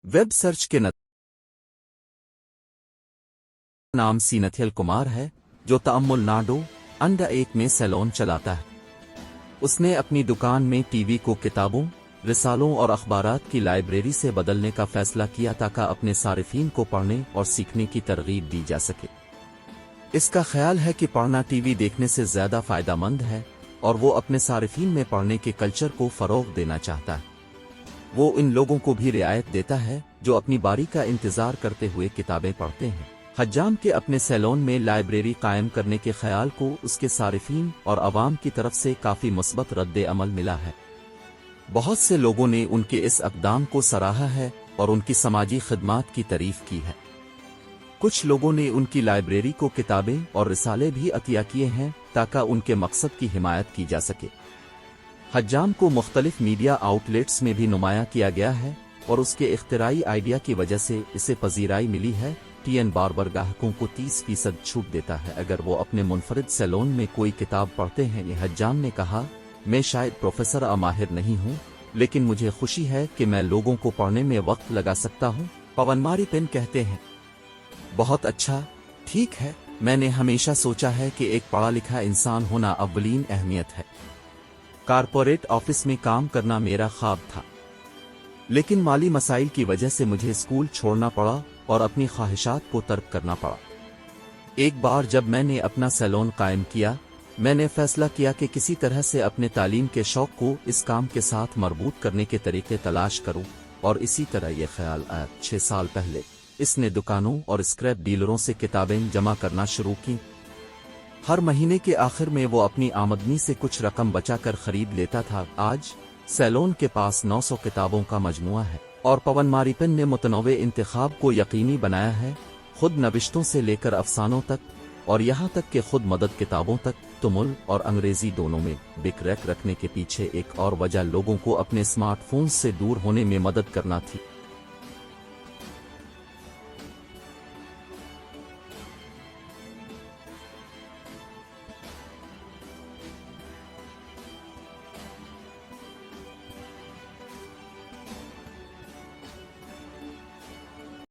Web search के नाम सीनथियल कुमार है, जो तअम्मुल नाडो अंडा एक में सैलून चलाता है। उसने अपनी दुकान में टीवी को किताबों, रिसालों और अखबारात की लाइब्रेरी से बदलने का फैसला किया ताकि अपने सारिफीन को पढ़ने और सीखने की तरगीब दी जा सके। इसका ख्याल है कि पढ़ना टीवी देखने से ज़्यादा फ़ायदेमंद है और वो अपने सारिफीन में पढ़ने के कल्चर को फ़रोग़ देना चाहता है। वो इन लोगों को भी रियायत देता है जो अपनी बारी का इंतज़ार करते हुए किताबें पढ़ते हैं। हज्जाम के अपने सैलून में लाइब्रेरी कायम करने के ख्याल को उसके सारिफीन और आवाम की तरफ से काफ़ी मुस्बत रद्द अमल मिला है। बहुत से लोगों ने उनके इस अक़दाम को सराहा है और उनकी समाजी खिदमात की तारीफ़ की है। कुछ लोगों ने उनकी लाइब्रेरी को किताबें और रिसाले भी अतिया किए हैं ताकि उनके मकसद की हिमायत की जा सके। हज्जाम को मुख्तलिफ मीडिया आउटलेट्स में भी नुमाया किया गया है और उसके इख्तिराई आइडिया की वजह से इसे पजीराई मिली है। टीएन बार्बर ग्राहकों को 30% छूट देता है अगर वो अपने मुनफरिद सैलून में कोई किताब पढ़ते हैं। ये हज्जाम ने कहा, मैं शायद प्रोफेसर माहिर नहीं हूँ, लेकिन मुझे खुशी है कि मैं लोगों को पढ़ने में वक्त लगा सकता हूँ। पवनमारी पेन कहते हैं, बहुत अच्छा, ठीक है, मैंने हमेशा सोचा है कि एक पढ़ा लिखा इंसान होना अव्वलीन अहमियत है। कारपोरेट ऑफिस में काम करना मेरा ख्वाब था, लेकिन माली मसाइल की वजह से मुझे स्कूल छोड़ना पड़ा और अपनी ख्वाहिशात को तर्क करना पड़ा। एक बार जब मैंने अपना सैलून कायम किया, मैंने फैसला किया कि किसी तरह से अपने तालीम के शौक को इस काम के साथ मरबूत करने के तरीके तलाश करूं, और इसी तरह यह ख्याल आया। 6 साल पहले इसने दुकानों और स्क्रैप डीलरों से किताबें जमा करना शुरू की। हर महीने के आखिर में वो अपनी आमदनी से कुछ रकम बचाकर खरीद लेता था। आज सैलून के पास 900 किताबों का मजमुआ है और पवनमारी पेन ने मुतनव्वे इंतखाब को यकीनी बनाया है, खुद नविश्तों से लेकर अफसानों तक और यहाँ तक कि खुद मदद किताबों तक। तुमुल और अंग्रेजी दोनों में बिक रैक रखने के पीछे एक और वजह लोगों को अपने स्मार्टफोन से दूर होने में मदद करना थी।